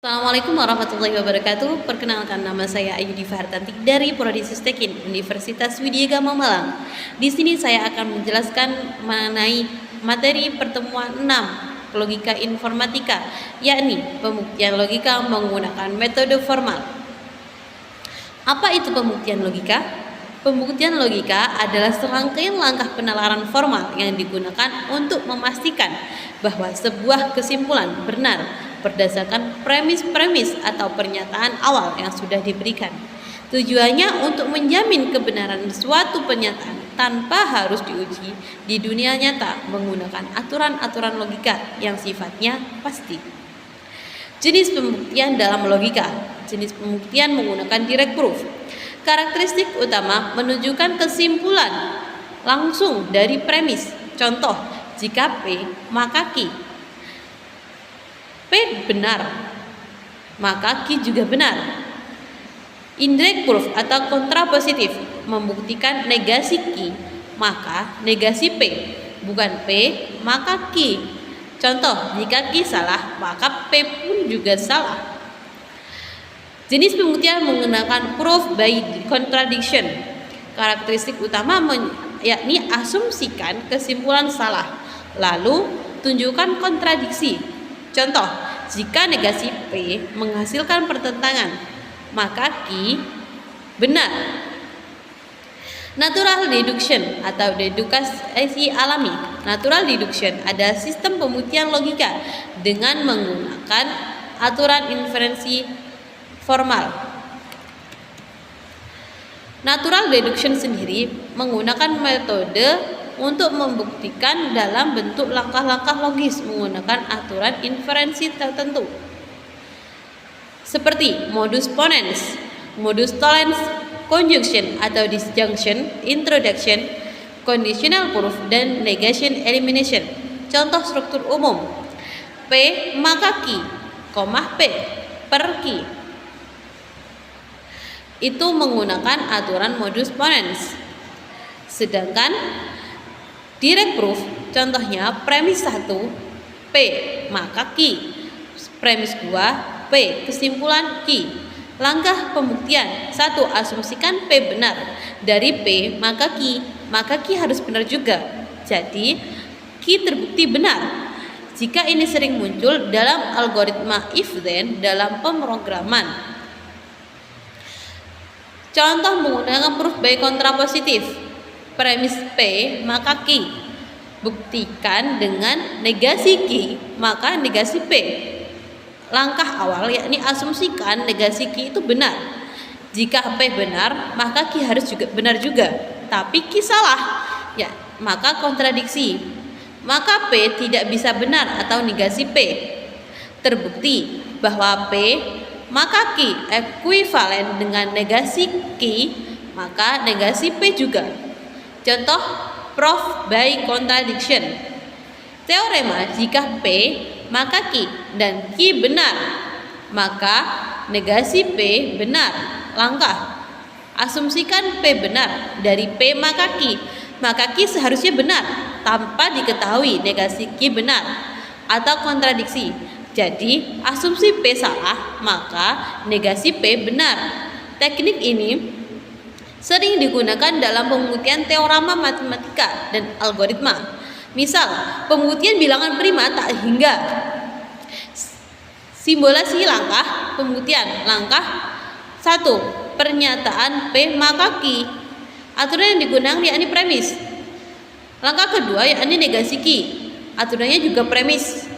Assalamualaikum warahmatullahi wabarakatuh. Perkenalkan, nama saya Ayudi Fahartanti dari Prodi Sistekin Universitas Widya Gama Malang. Di sini saya akan menjelaskan mengenai materi pertemuan 6 logika informatika, yakni pembuktian logika menggunakan metode formal. Apa itu pembuktian logika? Pembuktian logika adalah serangkaian langkah penalaran formal yang digunakan untuk memastikan bahwa sebuah kesimpulan benar berdasarkan premis-premis atau pernyataan awal yang sudah diberikan. Tujuannya untuk menjamin kebenaran suatu pernyataan tanpa harus diuji di dunia nyata menggunakan aturan-aturan logika yang sifatnya pasti. Jenis pembuktian dalam logika. Jenis pembuktian menggunakan direct proof. Karakteristik utama menunjukkan kesimpulan langsung dari premis. Contoh, jika P maka Q. P benar, maka Q juga benar. Indirect proof atau kontrapositif membuktikan negasi Q, maka negasi P. Bukan P, maka Q. Contoh, jika Q salah, maka P pun juga salah. Jenis pembuktian menggunakan proof by contradiction. Karakteristik utama yakni asumsikan kesimpulan salah, lalu tunjukkan kontradiksi. Contoh, jika negasi P menghasilkan pertentangan, maka Q benar. Natural deduction atau dedukasi alami. Natural deduction adalah sistem pembuktian logika dengan menggunakan aturan inferensi formal. Natural deduction sendiri menggunakan metode untuk membuktikan dalam bentuk langkah-langkah logis menggunakan aturan inferensi tertentu. Seperti modus ponens, modus tollens, conjunction atau disjunction, introduction, conditional proof, dan negation elimination. Contoh struktur umum: P maka Q, P per Q. Itu menggunakan aturan modus ponens. Sedangkan direct proof, contohnya premis 1 P maka Q, premis 2 P, kesimpulan Q. Langkah pembuktian: 1. Asumsikan P benar. Dari P maka Q harus benar juga. Jadi Q terbukti benar. Jika ini sering muncul dalam algoritma if then dalam pemrograman. Contoh menggunakan proof by kontrapositif. Premis P maka Q. Buktikan dengan negasi Q maka negasi P. Langkah awal yakni asumsikan negasi Q itu benar. Jika P benar, maka Q harus juga benar juga. Tapi Q salah, ya maka kontradiksi. Maka P tidak bisa benar atau negasi P. Terbukti bahwa P maka Q ekuivalen dengan negasi Q, maka negasi P juga. Contoh proof by contradiction. Teorema, jika P maka Q dan Q benar, maka negasi P benar. Langkah: asumsikan P benar. Dari P maka Q seharusnya benar tanpa diketahui negasi Q benar atau kontradiksi. Jadi asumsi P salah, maka negasi P benar. Teknik ini sering digunakan dalam pembuktian teorema matematika dan algoritma. Misal, pembuktian bilangan prima tak hingga. Simbolasi langkah pembuktian. Langkah 1. Pernyataan P maka Q. Aturan yang digunakan yakni premis. Langkah kedua yakni negasi Q. Aturannya juga premis.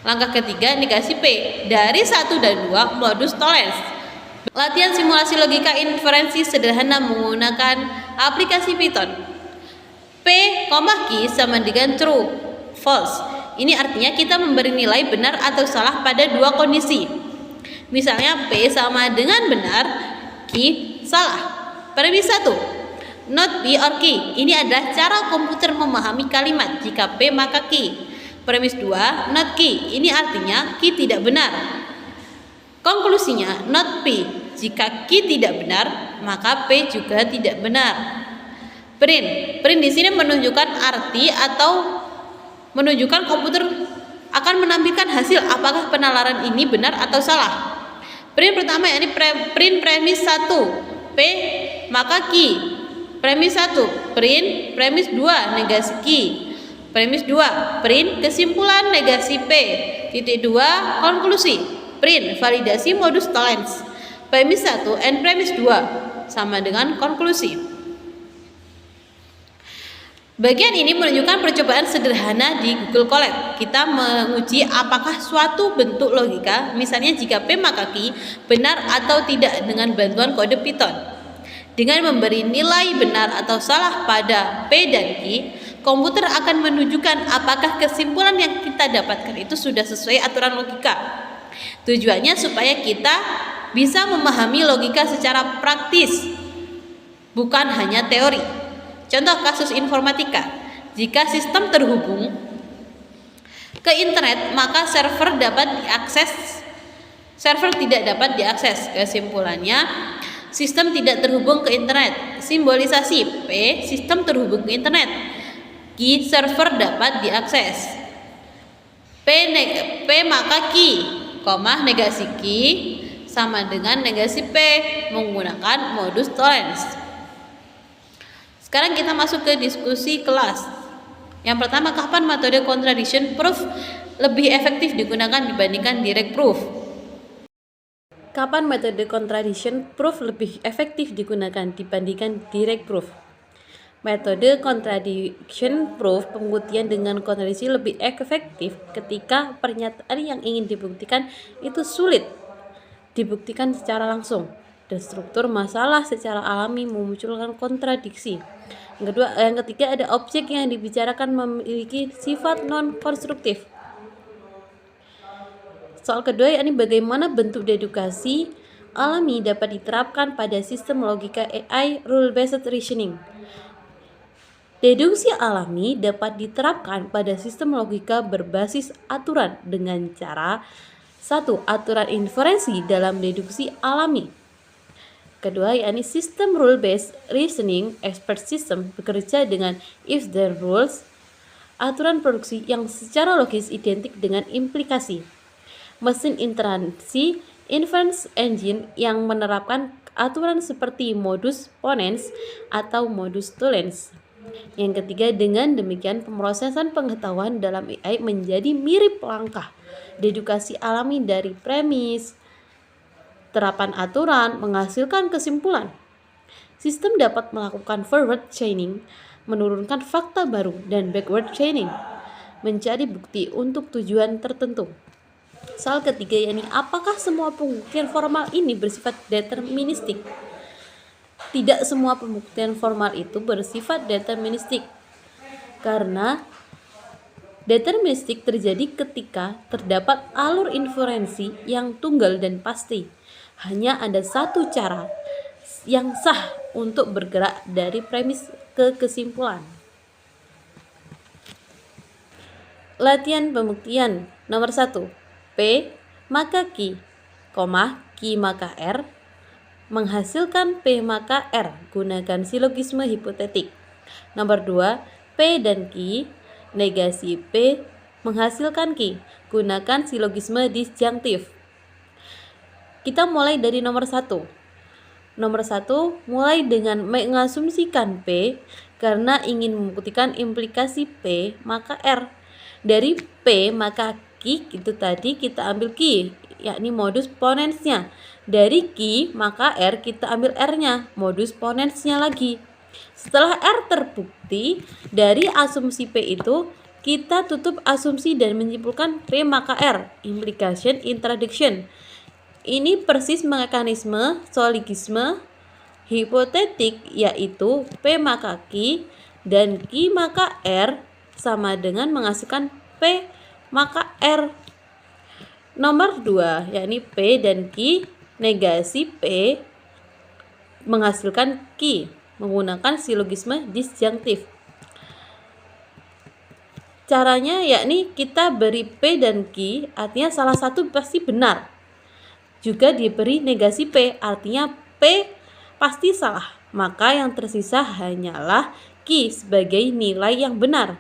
Langkah ketiga negasi P. Dari 1 dan 2 modus tollens. Latihan simulasi logika inferensi sederhana menggunakan aplikasi Python. P, Q sama dengan true, false. Ini artinya kita memberi nilai benar atau salah pada dua kondisi. Misalnya P sama dengan benar, Q salah. Premis 1. Not P or Q. Ini adalah cara komputer memahami kalimat jika P maka Q. Premis 2. Not Q. Ini artinya Q tidak benar. Konklusinya, not P. Jika Q tidak benar, maka P juga tidak benar. Print di sini menunjukkan arti atau menunjukkan komputer akan menampilkan hasil apakah penalaran ini benar atau salah. Print pertama yakni print premis 1, P maka Q. Premis 1, print premis 2, negasi Q. Premis 2, print kesimpulan negasi P. Titik 2, konklusi. Print validasi modus tollens. Premis 1 and premis 2 sama dengan konklusi. Bagian ini menunjukkan percobaan sederhana di Google Colab. Kita menguji apakah suatu bentuk logika, misalnya jika P maka Q, benar atau tidak dengan bantuan kode Python. Dengan memberi nilai benar atau salah pada P dan Q, komputer akan menunjukkan apakah kesimpulan yang kita dapatkan itu sudah sesuai aturan logika. Tujuannya supaya kita bisa memahami logika secara praktis, bukan hanya teori. Contoh kasus informatika, jika sistem terhubung ke internet, maka server tidak dapat diakses. Kesimpulannya, sistem tidak terhubung ke internet. Simbolisasi P, sistem terhubung ke internet. Q, server dapat diakses. P maka Q, negasi Q sama dengan negasi P menggunakan modus tollens. Sekarang kita masuk ke diskusi kelas. Yang pertama, kapan metode contradiction proof lebih efektif digunakan dibandingkan direct proof? Kapan metode contradiction proof lebih efektif digunakan dibandingkan direct proof? Metode contradiction proof pembuktian dengan kontradiksi lebih efektif ketika pernyataan yang ingin dibuktikan itu sulit dibuktikan secara langsung dan struktur masalah secara alami memunculkan kontradiksi. Yang ketiga ada objek yang dibicarakan memiliki sifat non-konstruktif. Soal kedua yakni bagaimana bentuk dedukasi alami dapat diterapkan pada sistem logika AI rule-based reasoning. Deduksi alami dapat diterapkan pada sistem logika berbasis aturan dengan cara 1. Aturan inferensi dalam deduksi alami. Kedua, yakni sistem rule-based reasoning expert system bekerja dengan if-then rules, aturan produksi yang secara logis identik dengan implikasi. Mesin interaksi inference engine yang menerapkan aturan seperti modus ponens atau modus tollens. Yang ketiga, dengan demikian pemrosesan pengetahuan dalam AI menjadi mirip langkah dedukasi alami dari premis, terapan aturan menghasilkan kesimpulan. Sistem dapat melakukan forward chaining, menurunkan fakta baru, dan backward chaining, mencari bukti untuk tujuan tertentu. Soal ketiga yakni apakah semua pembuktian formal ini bersifat deterministik? Tidak semua pembuktian formal itu bersifat deterministik, karena deterministik terjadi ketika terdapat alur inferensi yang tunggal dan pasti. Hanya ada satu cara yang sah untuk bergerak dari premis ke kesimpulan. Latihan pembuktian nomor 1. P maka Q, Q maka R, menghasilkan P maka R, gunakan silogisme hipotetik. Nomor 2. P dan Q, negasi P, menghasilkan Q, gunakan silogisme disjunktif. Kita mulai dari nomor 1. Nomor 1 mulai dengan mengasumsikan P karena ingin membuktikan implikasi P maka R. Dari P maka Q itu tadi kita ambil Q, yakni modus ponensnya. Dari Q maka R kita ambil R-nya, modus ponensnya lagi. Setelah R terbukti, dari asumsi P itu kita tutup asumsi dan menyimpulkan P maka R, implication introduction. Ini persis mekanisme silogisme hipotetik, yaitu P maka Q dan Q maka R sama dengan menghasilkan P maka R. Nomor 2 yakni P dan Q, negasi P, menghasilkan Q menggunakan silogisme disjunktif. Caranya yakni kita beri P dan Q, artinya salah satu pasti benar. Juga diberi negasi P, artinya P pasti salah. Maka yang tersisa hanyalah Q sebagai nilai yang benar.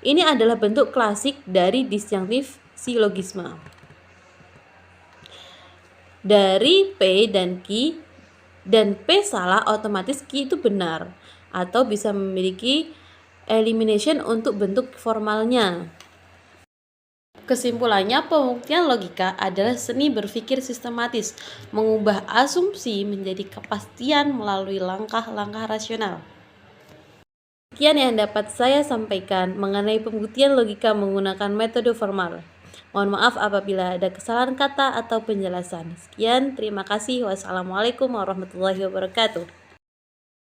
Ini adalah bentuk klasik dari disjunktif silogisme. Dari P dan Q dan P salah, otomatis Q itu benar, atau bisa memiliki elimination untuk bentuk formalnya. Kesimpulannya, pembuktian logika adalah seni berpikir sistematis, mengubah asumsi menjadi kepastian melalui langkah-langkah rasional. Sekian yang dapat saya sampaikan mengenai pembuktian logika menggunakan metode formal. Mohon maaf apabila ada kesalahan kata atau penjelasan. Sekian, terima kasih. Wassalamualaikum warahmatullahi wabarakatuh.